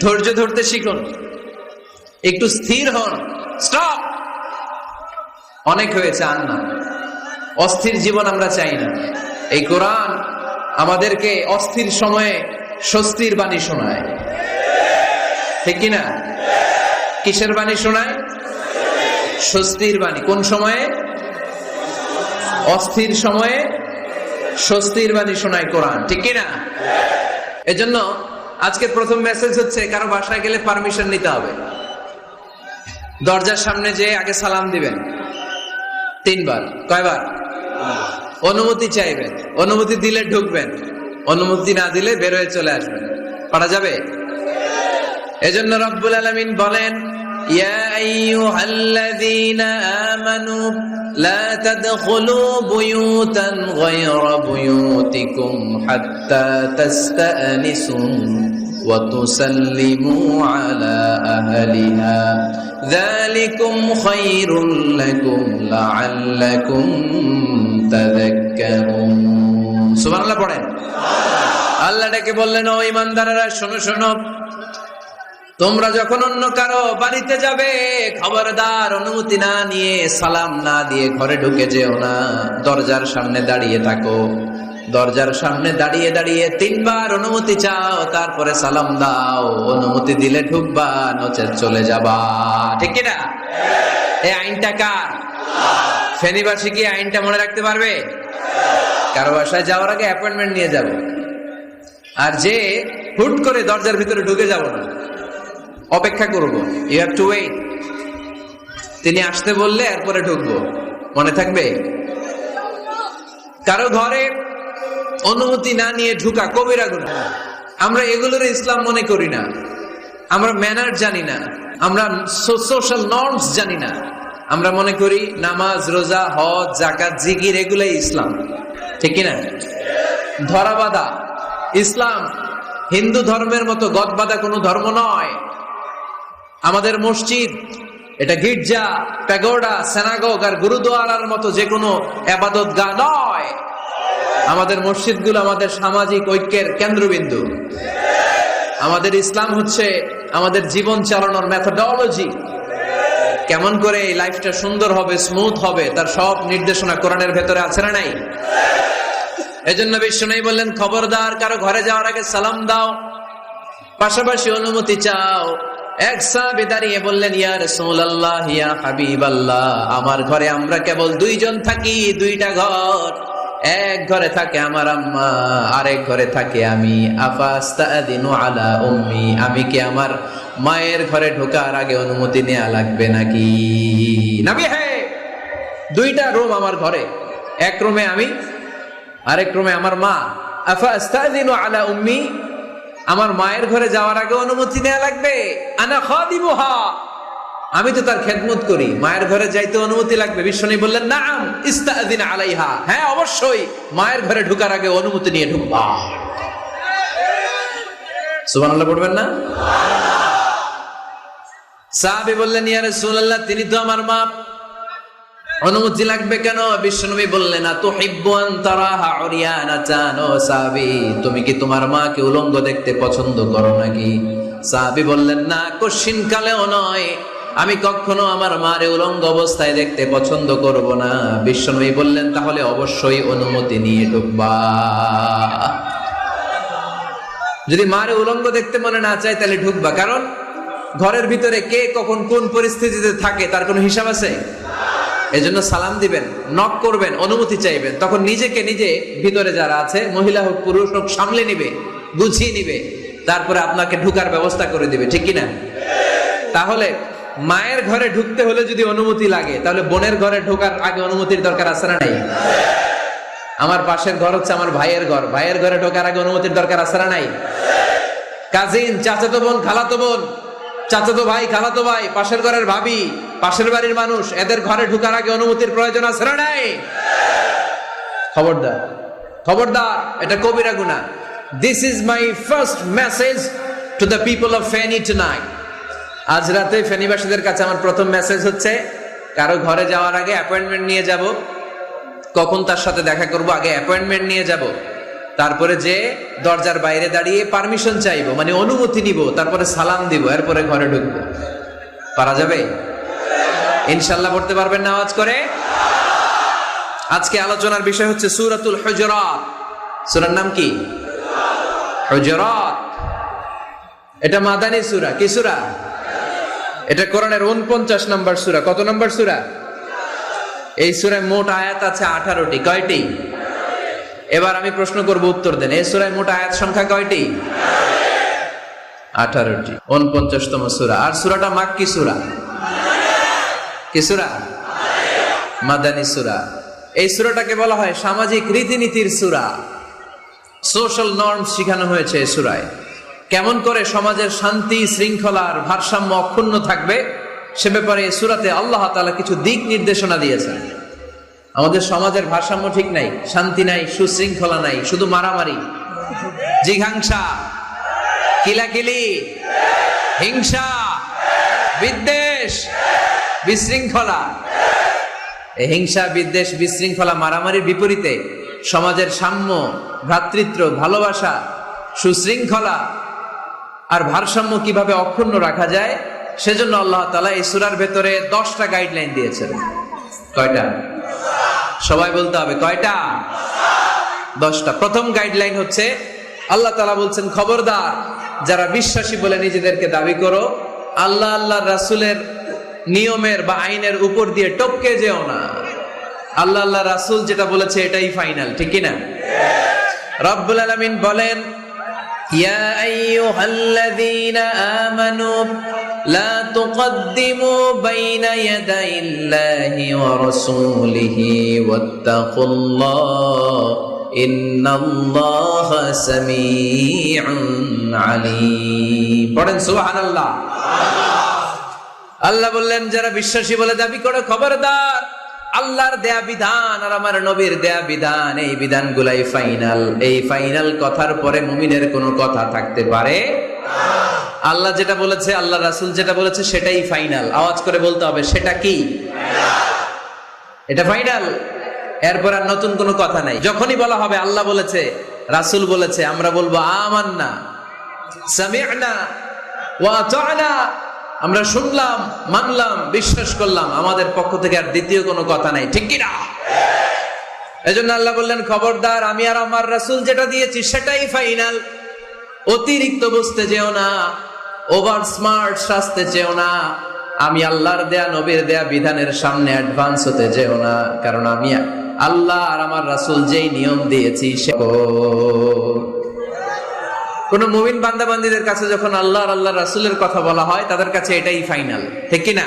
ধৈর্য ধরতে শিখুন, একটু স্থির হন। স্টপ, অনেক হয়েছে, আর না। অস্থির জীবন আমরা চাই না। এই কোরআন আমাদেরকে অস্থির সময়ে স্বস্তির বাণী শোনায়, ঠিক কিনা? কিসের বাণী শোনায়? স্বস্তির বাণী। কোন সময়ে? অস্থির সময়ে স্বস্তির বাণী শোনায় কোরআন, ঠিক কিনা? এজন্য আজকের প্রথম মেসেজ হচ্ছে, কারো বাসায় গেলে পারমিশন নিতে হবে। দরজার সামনে যে আগে সালাম দিবেন 3 বার। কয়বার? অনুমতি চাইবেন, অনুমতি দিলে ঢুকবেন, অনুমতি না দিলে বের হয়ে চলে আসবেন। পারা যাবে? এজন্য রব্বুল আলামিন বলেন, ইয়া আইয়ুহাল্লাযীনা আমানু লা তাদখুলু বুয়ুতান গায়রা বুয়ুতিকুম হাত্তা তাস্তানিসু ওয়া তুসাল্লিমু আলা আহলিহা যালিকুম খায়রুল লাকুম লাআল্লাকুম তাযাক্কারুন। সুবহানাল্লাহ পড়েন। আল্লাহ ডেকে বললেন, ও ঈমানদারেরা শোনো শোনো, তোমরা যখন অন্য কারো বাড়িতে যাবে, খবরদার অনুমতি না নিয়ে, সালাম না দিয়ে ঘরে ঢুকে যেও না। দরজার সামনে দাঁড়িয়ে থাকো, দরজার সামনে দাঁড়িয়ে দাঁড়িয়ে 3 বার অনুমতি চাও, তারপরে সালাম দাও। অনুমতি দিলে ঢুকবা, নচেত চলে যাবা, ঠিক কিনা? এই আইনটা কার? ফেনীবাসী কি আইনটা মনে রাখতে পারবে? কারো বাসায় যাওয়ার আগে অ্যাপয়েন্টমেন্ট নিয়ে যাবো, আর যে হুট করে দরজার ভিতরে ঢুকে যাব না, অপেক্ষা করব। You have to wait. তিনি আসতে বললে এরপরে ঢুকবো, মনে থাকবে? কারো ঘরে অনুমতি না নিয়ে ঢুকা কবিরা গুনাহ। আমরা এগুলোর ইসলাম মনে করি না, আমরা ম্যানার জানি না, আমরা সোশ্যাল নর্মস জানি না। আমরা মনে করি নামাজ, রোজা, হজ, যাকাত, জিকির এগুলাই ইসলাম, ঠিক কিনা? ধরাবাঁধা ইসলাম হিন্দু ধর্মের মতো গদবাঁধা কোনো ধর্ম নয়। আমাদের মসজিদ এটা গির্জা, প্যাগোডা, সিনাগগ আর গুরুদুয়ারার মতো যে কোনো ইবাদতগাহ নয়। আমাদের মসজিদগুলো আমাদের সামাজিক ঐক্যের কেন্দ্রবিন্দু। আমাদের ইসলাম হচ্ছে আমাদের জীবন চালানোর মেথোডোলজি। কেমন করে এই লাইফটা সুন্দর হবে, স্মুথ হবে, তার সব নির্দেশনা কোরআনের ভেতরে আছে না নাই? এজন্য বিশ্বনবী বললেন, খবরদার কারো ঘরে যাওয়ার আগে সালাম দাও, পাশাপাশি অনুমতি চাও। এক সাহাবী দাঁড়িয়ে বললেন, ইয়া রাসূলুল্লাহ, ইয়া হাবিবাল্লাহ, আমার ঘরে আমরা কেবল 2 জন থাকি, 2টা ঘর। এক ঘরে থাকে আমার আম্মা, আরেক ঘরে থাকে আমি। আফাস্তাদিনু আলা উম্মি, আমি কি আমার মায়ের ঘরে ঢোকার আগে অনুমতি নেওয়া লাগবে নাকি? নবী, হ্যাঁ, 2টা রুম আমার ঘরে, এক রুমে আমি, আরেক রুমে আমার মা। আফাস্তাদিনু আলা উম্মি, আমার মায়ের ঘরে যাওয়ার আগে অনুমতি নেওয়া লাগবে? আনা খাদিমুহা, আমি তো তার খেদমত করি, মায়ের ঘরে যাইতে অনুমতি লাগবে? বিশ্বনবী বললেন, নাআম ইস্তাযিন আলাইহা, হ্যাঁ অবশ্যই মায়ের ঘরে ঢোকার আগে অনুমতি নিয়ে ঢুকবা। সুবহানাল্লাহ পড়বেন না? সাহাবী বললেন, ইয়া রাসূলুল্লাহ, তিনি তো আমার মা, অনুমতি লাগবে কেন? বিশ্বনবী বললেন, আতুহিব্বু আন তারাহা উরিয়ানাতান, ও সাহাবী, তুমি কি তোমার মাকে উলঙ্গ দেখতে পছন্দ করো নাকি? সাহাবী বললেন, না, কশিনকালেও নয়, আমি কখনো আমার মারে উলঙ্গ অবস্থায় দেখতে পছন্দ করব না। বিশ্বনবী বললেন, তাহলে অবশ্যই অনুমতি নিয়ে ঢুকবা। যদি মারে উলঙ্গ দেখতে মনে না চায় তাহলে ঢুকবা, কারণ ঘরের ভিতরে কে কখন কোন পরিস্থিতিতে থাকে তার কোনো হিসাব আছে? এজন্য সালাম দিবেন, নক করবেন, অনুমতি চাইবেন, তখন নিজেকে নিজে ভিতরে যারা আছে, মহিলা হোক পুরুষ হোক, সামলে নিবে, গুছিয়ে নিবে, তারপরে আপনাকে ঢুকার ব্যবস্থা করে দিবে, ঠিক কিনা? তাহলে মায়ের ঘরে ঢুকতে হলে যদি অনুমতি লাগে, তাহলে বোনের ঘরে ঢোকার আগে অনুমতির দরকার আছে না নাই? আমার পাশের ঘর হচ্ছে আমার ভাইয়ের ঘর, ভাইয়ের ঘরে ঢোকার আগে অনুমতির দরকার আছে না নাই? কাজিন, চাচাতো বোন, খালাতো বোন, চাচাতো ভাই, খালাতো ভাই, পাশের ঘরের ভাবি, পাশের বাড়ির মানুষ, এদের ঘরে ঢোকার আগে অনুমতির প্রয়োজন আছে না নাই? খবরদার, খবরদার, এটা কবিরা গুনাহ। This is my first message to the people of Feni tonight. আজ রাতে ফেনীবাসীদের কাছে আমার প্রথম মেসেজ হচ্ছে, কারো ঘরে যাওয়ার আগে অ্যাপয়েন্টমেন্ট নিয়ে যাব। কখন তার সাথে দেখা করব, আগে অ্যাপয়েন্টমেন্ট নিয়ে যাব, তারপরে যে দরজার বাইরে দাঁড়িয়ে পারমিশন চাইবো, মানে অনুমতি নিব, তারপরে সালাম দিব, এরপরে ঘরে ঢুকবো। পারা যাবে? ইনশাল্লাহ পড়তে পারবেন না আওয়াজ করে? আজকে আলোচনার বিষয় হচ্ছে সূরাতুল হুজুরাত। সূরার নাম কি? হুজুরাত। এটা মাদানী সূরা। কি সূরা? এটা কোরআনের 49 নম্বর সূরা। কত নম্বর সূরা? এই সূরায় মোট আয়াত আছে 18টি। কয়টি? এবার আমি প্রশ্ন করব, উত্তর দেন। এই সূরায় মোট আয়াত সংখ্যা কয়টি? 18টি। 49তম সূরা। আর সূরাটা মাক্কি সূরা। কি সূরা? মাদানী সূরা। এই সূরাটাকে বলা হয় সামাজিক রীতিনীতির সূরা। সোশ্যাল নর্মস শেখানো হয়েছে এই সূরায়। কেমন করে সমাজের শান্তি শৃঙ্খলার ভারসাম্য অক্ষুণ্ণ থাকবে সে ব্যাপারে এই সূরাতে আল্লাহ তাআলা কিছু দিক নির্দেশনা দিয়েছেন। আমাদের সমাজের ভারসাম্য ঠিক নাই, শান্তি নাই, সুশৃঙ্খলা নাই, শুধু মারামারি, জিঘাংসা, কিলাকিলি, হিংসা, বিদ্বেষ, বিশৃঙ্খলা। এই হিংসা, বিদ্বেষ, বিশৃঙ্খলা, মারামারির বিপরীতে সমাজের সাম্য, ভ্রাতৃত্ব, ভালোবাসা, সুশৃঙ্খলা আর ভারসাম্য কিভাবে অক্ষুণ্ণ রাখা যায় সেজন্য আল্লাহ তাআলা এই সূরার ভেতরে 10টা গাইডলাইন দিয়েছেন। কয়টা? সবাই বলতে হবে কয়টা? 10টা। প্রথম গাইডলাইন হচ্ছে আল্লাহ তাআলা বলছেন, খবরদার যারা বিশ্বাসী বলে নিজেদেরকে দাবি করো, আল্লাহ আল্লাহর রাসূলের নিয়মের বা আইনের উপর দিয়ে টপকে যেও না। আল্লাহ আল্লাহ রাসূল যেটা বলেছে এটাই ফাইনাল, ঠিক কি না? রব্বুল আলামিন বলেন, ইয়া আইয়ুহাল্লাযীনা আমানু লা তুকদ্দিমু বাইনা ইয়াদাইল্লাহি ওয়া রাসূলিহি ওয়াত্তাকুল্লাহ ইন্নাল্লাহা সামিউন আলীম। পড়েন সুবহানাল্লাহ। আল্লাহ বললেন, যারা বিশ্বাসী বলে দাবি করে, খবরদার আল্লাহর দেয়া বিধান আর আমার নবীর দেয়া বিধান, এই বিধানগুলাই ফাইনাল। এই ফাইনাল কথার পরে মুমিনের কোনো কথা থাকতে পারে? আল্লাহ যেটা বলেছে, আল্লাহ রাসূল যেটা বলেছে সেটাই ফাইনাল। আওয়াজ করে বলতে হবে, সেটা কি? এটা ফাইনাল। এরপর আর নতুন কোনো কথা নাই। যখনই বলা হবে আল্লাহ বলেছে, রাসূল বলেছে, আমরা বলবো আমান্না, সামি'না ওয়া আতা'না। আমরা শুনলাম, মানলাম, বিশ্বাস করলাম, আমাদের পক্ষ থেকে আর দ্বিতীয় কোনো কথা নাই, ঠিক কি না? এজন্য আল্লাহ বললেন, খবরদার আমি আর আমার রাসূল যেটা দিয়েছি সেটাই ফাইনাল। অতিরিক্ত বুঝতে যেও না, ওভার স্মার্ট সাজতে যেও না, আমি আল্লাহর দেয়া নবীর দেয়া বিধানের সামনে অ্যাডভান্স হতে যেও না, কারণ আমি আল্লাহ আর আমার রাসূল যেই নিয়ম দিয়েছি সে। কোন মুমিন বান্দাবান্দীদের কাছে যখন আল্লাহ আর আল্লাহ রাসূলের কথা বলা হয় তাদের কাছে এটাই ফাইনাল, ঠিক কি না?